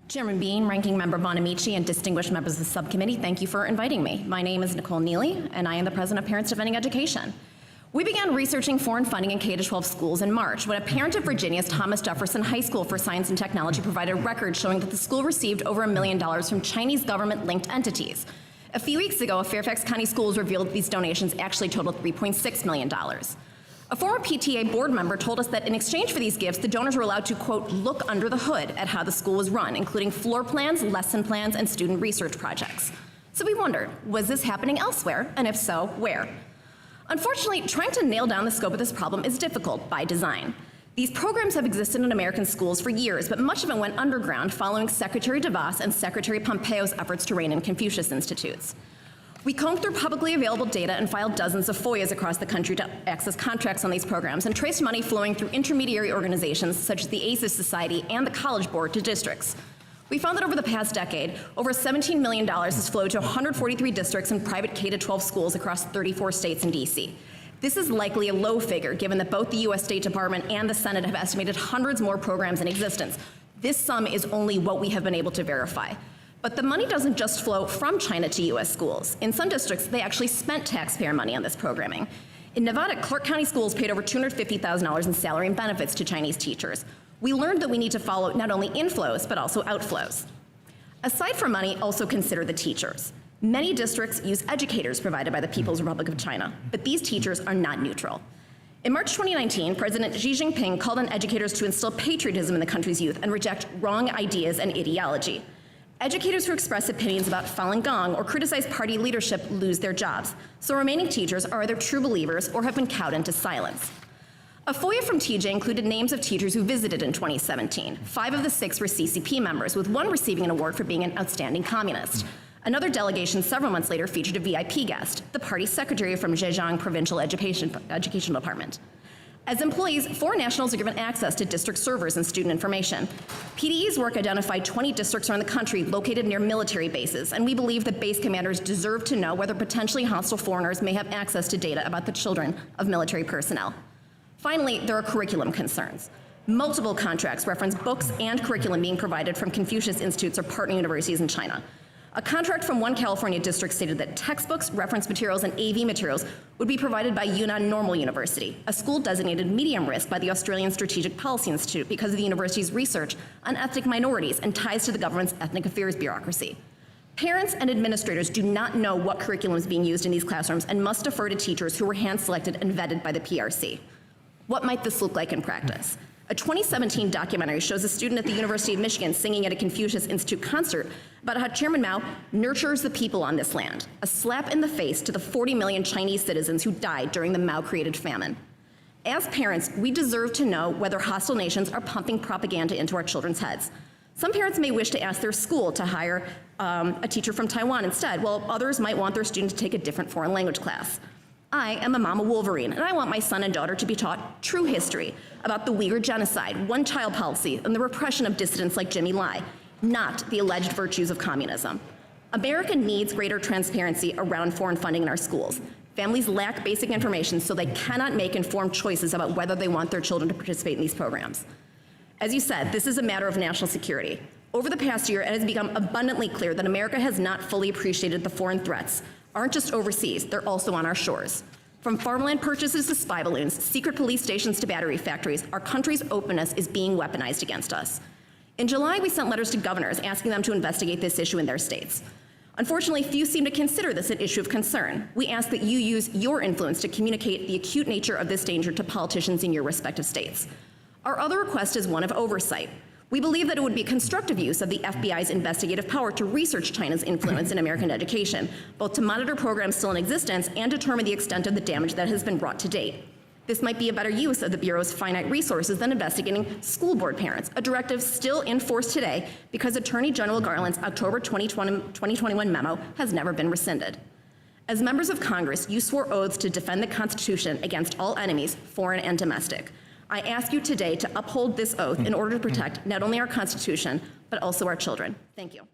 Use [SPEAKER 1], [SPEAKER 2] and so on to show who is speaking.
[SPEAKER 1] Chairman Bean, Ranking Member Bonamici, and distinguished members of the subcommittee, thank you for inviting me. My name is Nicole Neily, and I am the president of Parents Defending Education. We began researching foreign funding in K-12 schools in March when a parent of Virginia's Thomas Jefferson High School for Science and Technology provided records showing that the school received over $1 million from Chinese government-linked entities. A few weeks ago, Fairfax County Schools revealed that these donations actually totaled $3.6 million. A former PTA board member told us that in exchange for these gifts, the donors were allowed to, quote, look under the hood at how the school was run, including floor plans, lesson plans, and student research projects. So we wondered, was this happening elsewhere? And if so, where? Unfortunately, trying to nail down the scope of this problem is difficult by design. These programs have existed in American schools for years, but much of it went underground following Secretary DeVos and Secretary Pompeo's efforts to rein in Confucius institutes. We combed through publicly available data and filed dozens of FOIAs across the country to access contracts on these programs and traced money flowing through intermediary organizations such as the ACES Society and the College Board to districts. We found that over the past decade, over $17 million has flowed to 143 districts and private K-12 schools across 34 states and DC. This is likely a low figure given that both the US State Department and the Senate have estimated hundreds more programs in existence. This sum is only what we have been able to verify. But the money doesn't just flow from China to US schools. In some districts, they actually spent taxpayer money on this programming. In Nevada, Clark County schools paid over $250,000 in salary and benefits to Chinese teachers. We learned that we need to follow not only inflows, but also outflows. Aside from money, also consider the teachers. Many districts use educators provided by the People's Republic of China, but these teachers are not neutral. In March 2019, President Xi Jinping called on educators to instill patriotism in the country's youth and reject wrong ideas and ideology. Educators who express opinions about Falun Gong or criticize party leadership lose their jobs, so remaining teachers are either true believers or have been cowed into silence. A FOIA from TJ included names of teachers who visited in 2017. 5 of the 6 were CCP members, with 1 receiving an award for being an outstanding communist. Another delegation several months later featured a VIP guest, the party secretary from Zhejiang Provincial Education Department. As employees, foreign nationals are given access to district servers and student information. PDE's work identified 20 districts around the country located near military bases, and we believe that base commanders deserve to know whether potentially hostile foreigners may have access to data about the children of military personnel. Finally, there are curriculum concerns. Multiple contracts reference books and curriculum being provided from Confucius institutes or partner universities in China. A contract from one California district stated that textbooks, reference materials, and AV materials would be provided by Yunnan Normal University, a school designated medium risk by the Australian Strategic Policy Institute because of the university's research on ethnic minorities and ties to the government's ethnic affairs bureaucracy. Parents and administrators do not know what curriculum is being used in these classrooms and must defer to teachers who were hand-selected and vetted by the PRC. What might this look like in practice? A 2017 documentary shows a student at the University of Michigan singing at a Confucius Institute concert about how Chairman Mao nurtures the people on this land, a slap in the face to the 40 million Chinese citizens who died during the Mao-created famine. As parents, we deserve to know whether hostile nations are pumping propaganda into our children's heads. Some parents may wish to ask their school to hire a teacher from Taiwan instead, while others might want their student to take a different foreign language class. I am a mama Wolverine, and I want my son and daughter to be taught true history about the Uyghur genocide, one-child policy, and the repression of dissidents like Jimmy Lai, not the alleged virtues of communism. America needs greater transparency around foreign funding in our schools. Families lack basic information, so they cannot make informed choices about whether they want their children to participate in these programs. As you said, this is a matter of national security. Over the past year, it has become abundantly clear that America has not fully appreciated the foreign threats aren't just overseas, they're also on our shores. From farmland purchases to spy balloons, secret police stations to battery factories, our country's openness is being weaponized against us. In July, we sent letters to governors asking them to investigate this issue in their states. Unfortunately, few seem to consider this an issue of concern. We ask that you use your influence to communicate the acute nature of this danger to politicians in your respective states. Our other request is one of oversight. We believe that it would be a constructive use of the FBI's investigative power to research China's influence in American education, both to monitor programs still in existence and determine the extent of the damage that has been brought to date. This might be a better use of the Bureau's finite resources than investigating school board parents, a directive still in force today because Attorney General Garland's October 2021 memo has never been rescinded. As members of Congress, you swore oaths to defend the Constitution against all enemies, foreign and domestic. I ask you today to uphold this oath in order to protect not only our Constitution, but also our children. Thank you.